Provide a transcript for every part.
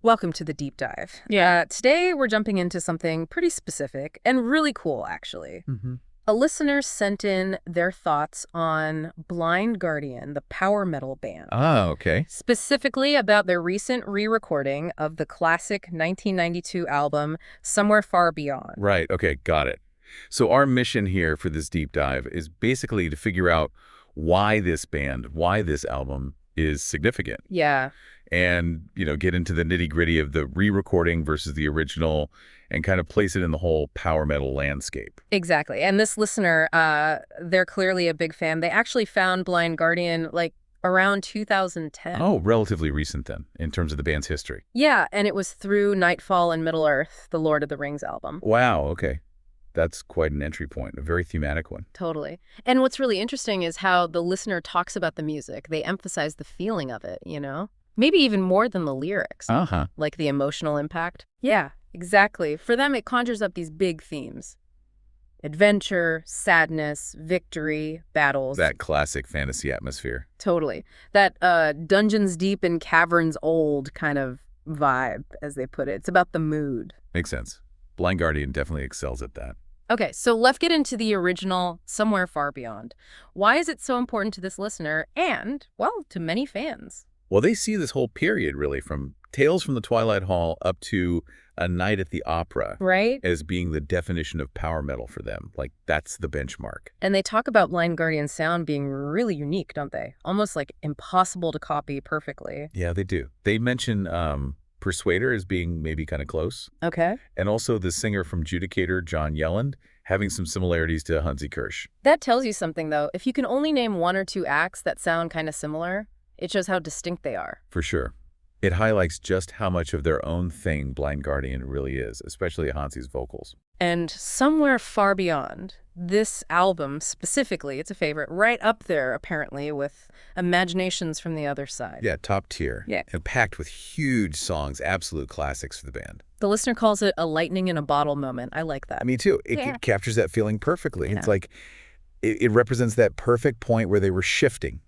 Welcome to the deep dive. Today we're jumping into something pretty specific and really cool, actually. A listener sent in their thoughts on Blind Guardian, the power metal band. Oh, okay. Specifically about their recent re-recording of the classic 1992 album, Somewhere Far Beyond. Right, okay, got it. So our mission here for this deep dive is basically to figure out why this band, why this album is significant. Yeah. And, get into the nitty-gritty of the re-recording versus the original and kind of place it in the whole power metal landscape. Exactly. And this listener, they're clearly a big fan. They actually found Blind Guardian, around 2010. Oh, relatively recent then, in terms of the band's history. Yeah, and it was through Nightfall and Middle-earth, the Lord of the Rings album. Wow, okay. That's quite an entry point, a very thematic one. Totally. And what's really interesting is how the listener talks about the music. They emphasize the feeling of it, Maybe even more than the lyrics. Like the emotional impact. Yeah, exactly. For them, it conjures up these big themes. Adventure, sadness, victory, battles. That classic fantasy atmosphere. Totally. That dungeons deep and caverns old kind of vibe, as they put it. It's about the mood. Makes sense. Blind Guardian definitely excels at that. Okay, so let's get into the original Somewhere Far Beyond. Why is it so important to this listener and, well, to many fans? Well, they see this whole period, really, from Tales from the Twilight Hall up to A Night at the Opera, right, as being the definition of power metal for them. That's the benchmark. And they talk about Blind Guardian's sound being really unique, don't they? Almost impossible to copy perfectly. Yeah, they do. They mention Persuader as being maybe kind of close. Okay. And also the singer from Judicator, John Yelland, having some similarities to Hansi Kirsch. That tells you something, though. If you can only name one or two acts that sound kind of similar, it shows how distinct they are. For sure. It highlights just how much of their own thing Blind Guardian really is, especially Hansi's vocals. And Somewhere Far Beyond, this album specifically, it's a favorite, right up there, apparently, with Imaginations from the Other Side. Yeah, top tier. Yeah. And packed with huge songs, absolute classics for the band. The listener calls it a lightning in a bottle moment. I like that. Me too. It captures that feeling perfectly. Yeah. It's like it represents that perfect point where they were shifting,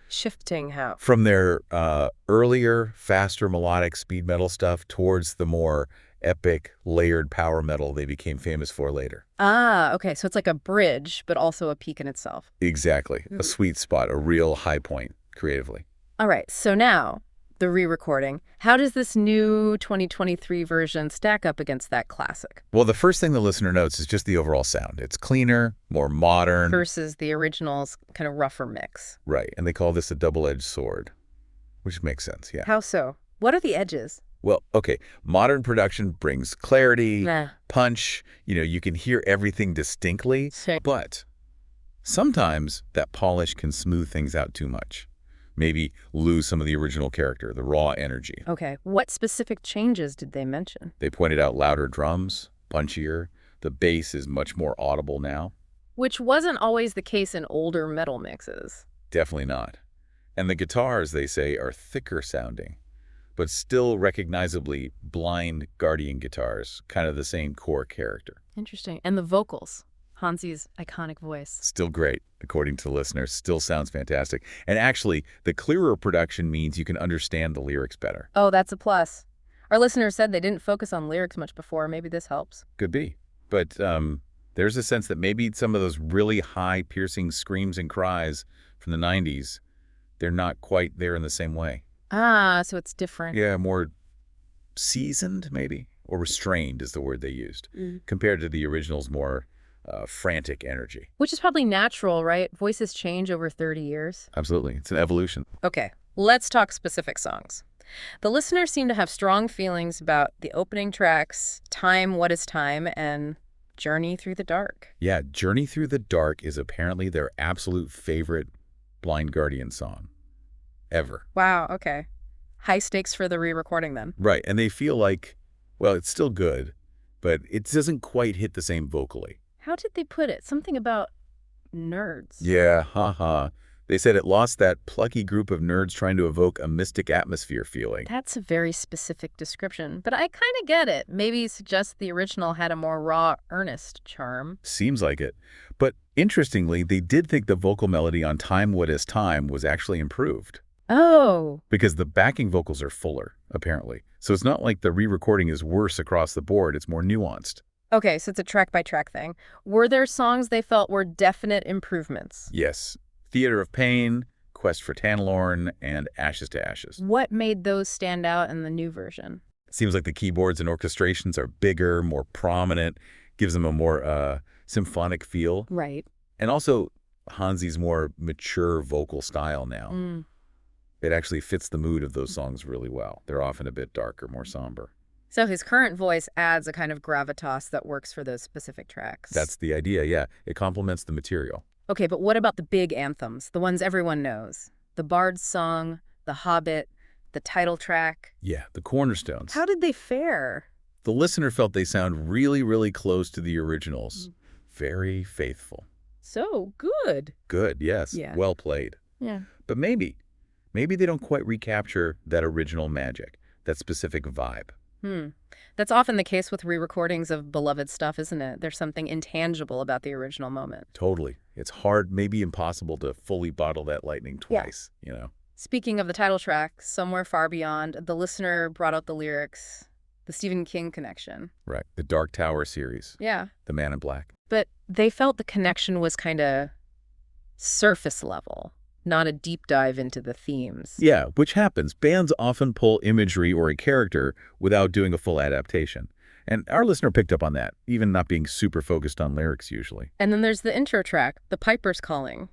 Shifting how? from their earlier, faster melodic speed metal stuff towards the more epic, layered power metal they became famous for later. Ah, okay. So it's like a bridge, but also a peak in itself. Exactly. A sweet spot, a real high point creatively. All right. So now, the re-recording. How does this new 2023 version stack up against that classic? Well, the first thing the listener notes is just the overall sound. It's cleaner, more modern. Versus the original's kind of rougher mix. Right. And they call this a double-edged sword, which makes sense, yeah. How so? What are the edges? Well, okay, modern production brings clarity, Nah. punch, you can hear everything distinctly, Sure. but sometimes that polish can smooth things out too much. Maybe lose some of the original character, the raw energy. Okay. What specific changes did they mention? They pointed out louder drums, punchier, the bass is much more audible now. Which wasn't always the case in older metal mixes. Definitely not. And the guitars, they say, are thicker sounding, but still recognizably Blind Guardian guitars, kind of the same core character. Interesting. And the vocals. Hansi's iconic voice. Still great, according to listeners. Still sounds fantastic. And actually, the clearer production means you can understand the lyrics better. Oh, that's a plus. Our listener said they didn't focus on lyrics much before. Maybe this helps. Could be. But there's a sense that maybe some of those really high, piercing screams and cries from the 90s, they're not quite there in the same way. Ah, so it's different. Yeah, more seasoned, maybe, or restrained is the word they used, compared to the original's more frantic energy. Which is probably natural, right? Voices change over 30 years. Absolutely. It's an evolution. Okay, let's talk specific songs. The listeners seem to have strong feelings about the opening tracks, Time, What is Time, and Journey Through the Dark. Yeah, Journey Through the Dark is apparently their absolute favorite Blind Guardian song ever. Wow, okay. High stakes for the re-recording then. Right, and they feel like, well, it's still good, but it doesn't quite hit the same vocally. How did they put it? Something about nerds. Yeah, haha. They said it lost that plucky group of nerds trying to evoke a mystic atmosphere feeling. That's a very specific description, but I kind of get it. Maybe it suggests the original had a more raw, earnest charm. Seems like it. But interestingly, they did think the vocal melody on Time, What is Time was actually improved. Oh. Because the backing vocals are fuller, apparently. So it's not like the re-recording is worse across the board. It's more nuanced. Okay, so it's a track-by-track thing. Were there songs they felt were definite improvements? Yes. Theater of Pain, Quest for Tanalorn, and Ashes to Ashes. What made those stand out in the new version? It seems like the keyboards and orchestrations are bigger, more prominent, gives them a more symphonic feel. Right. And also Hansi's more mature vocal style now. It actually fits the mood of those songs really well. They're often a bit darker, more somber. So his current voice adds a kind of gravitas that works for those specific tracks. That's the idea, yeah. It complements the material. Okay, but what about the big anthems, the ones everyone knows? The Bard's Song, The Hobbit, the title track? Yeah, the cornerstones. How did they fare? The listener felt they sound really, really close to the originals. Very faithful. So good. Good, yes. Yeah. Well played. Yeah. But maybe they don't quite recapture that original magic, that specific vibe. That's often the case with re-recordings of beloved stuff, isn't it? There's something intangible about the original moment. Totally. It's hard, maybe impossible to fully bottle that lightning twice, you know? Speaking of the title track, Somewhere Far Beyond, the listener brought out the lyrics, the Stephen King connection. Right. The Dark Tower series. Yeah. The Man in Black. But they felt the connection was kind of surface level, not a deep dive into the themes. Yeah, which happens. Bands often pull imagery or a character without doing a full adaptation. And our listener picked up on that, even not being super focused on lyrics usually. And then there's the intro track, The Piper's Calling,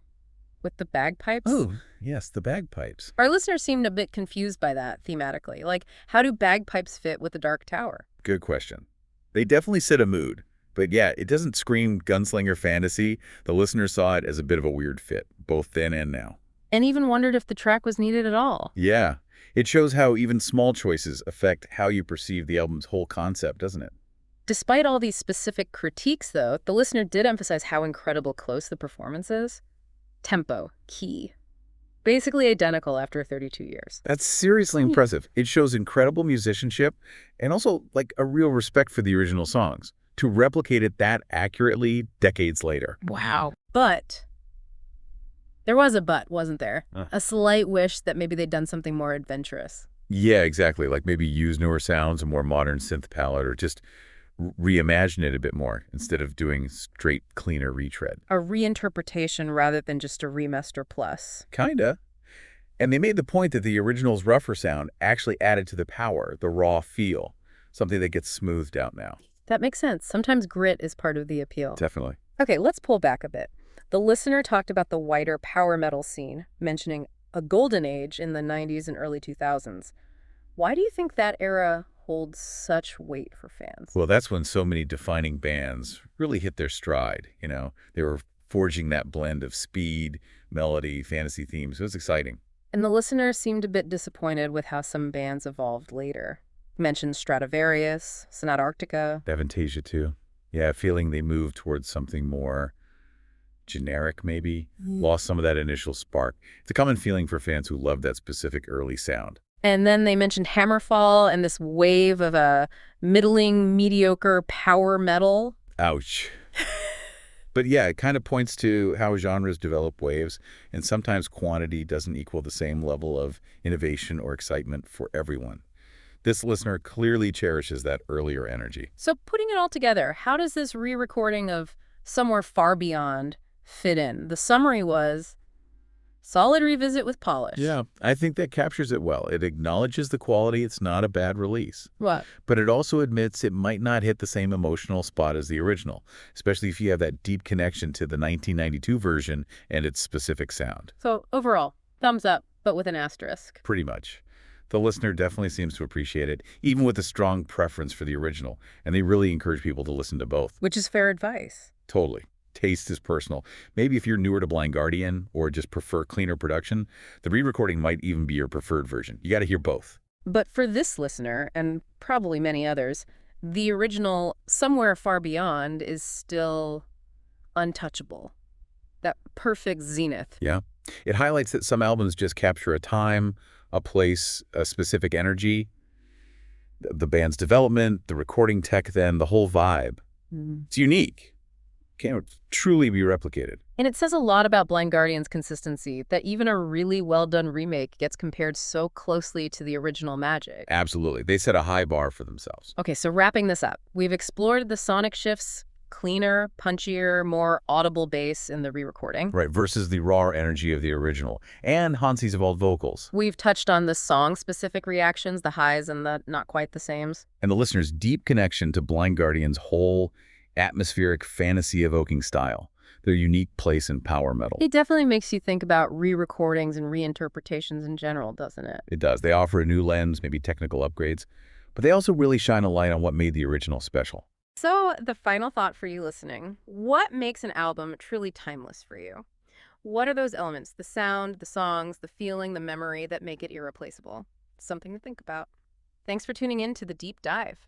with the bagpipes. Oh, yes, the bagpipes. Our listeners seemed a bit confused by that thematically. Like, how do bagpipes fit with the Dark Tower? Good question. They definitely set a mood. But yeah, it doesn't scream gunslinger fantasy. The listener saw it as a bit of a weird fit, both then and now. And even wondered if the track was needed at all. Yeah. It shows how even small choices affect how you perceive the album's whole concept, doesn't it? Despite all these specific critiques, though, the listener did emphasize how incredible close the performance is. Tempo, key. Basically identical after 32 years. That's seriously impressive. It shows incredible musicianship and also like a real respect for the original songs. To replicate it that accurately decades later. Wow. But there was a but, wasn't there? A slight wish that maybe they'd done something more adventurous. Yeah, exactly. Like maybe use newer sounds, a more modern synth palette, or just reimagine it a bit more instead of doing straight, cleaner retread. A reinterpretation rather than just a remaster plus. Kinda. And they made the point that the original's rougher sound actually added to the power, the raw feel, something that gets smoothed out now. That makes sense. Sometimes grit is part of the appeal. Definitely. Okay, let's pull back a bit. The listener talked about the wider power metal scene, mentioning a golden age in the 90s and early 2000s. Why do you think that era holds such weight for fans? Well, that's when so many defining bands really hit their stride, you know. They were forging that blend of speed, melody, fantasy themes. It was exciting. And the listener seemed a bit disappointed with how some bands evolved later. Mentioned Stradivarius, Sonata Arctica. Avantasia, too. Yeah, feeling they moved towards something more generic, maybe. Lost some of that initial spark. It's a common feeling for fans who love that specific early sound. And then they mentioned Hammerfall and this wave of a middling, mediocre power metal. Ouch. But yeah, it kind of points to how genres develop waves, and sometimes quantity doesn't equal the same level of innovation or excitement for everyone. This listener clearly cherishes that earlier energy. So putting it all together, how does this re-recording of Somewhere Far Beyond fit in? The summary was solid revisit with polish. Yeah, I think that captures it well. It acknowledges the quality. It's not a bad release. What? But it also admits it might not hit the same emotional spot as the original, especially if you have that deep connection to the 1992 version and its specific sound. So overall, thumbs up, but with an asterisk. Pretty much. The listener definitely seems to appreciate it, even with a strong preference for the original, and they really encourage people to listen to both. Which is fair advice. Totally. Taste is personal. Maybe if you're newer to Blind Guardian or just prefer cleaner production, the re-recording might even be your preferred version. You got to hear both. But for this listener, and probably many others, the original Somewhere Far Beyond is still untouchable. That perfect zenith. Yeah. It highlights that some albums just capture a time, a place, a specific energy, the band's development, the recording tech then, the whole vibe. It's unique. can't truly be replicated. And it says a lot about Blind Guardian's consistency, that even a really well-done remake gets compared so closely to the original magic. Absolutely. They set a high bar for themselves. Okay, so wrapping this up, we've explored the sonic shifts, cleaner, punchier, more audible bass in the re-recording. Right, versus the raw energy of the original, and Hansi's evolved vocals. We've touched on the song-specific reactions, the highs and the not quite the sames. And the listener's deep connection to Blind Guardian's whole atmospheric, fantasy-evoking style, their unique place in power metal. It definitely makes you think about re-recordings and reinterpretations in general, doesn't it? It does. They offer a new lens, maybe technical upgrades, but they also really shine a light on what made the original special. So, the final thought for you listening, what makes an album truly timeless for you? What are those elements, the sound, the songs, the feeling, the memory that make it irreplaceable? Something to think about. Thanks for tuning in to The Deep Dive.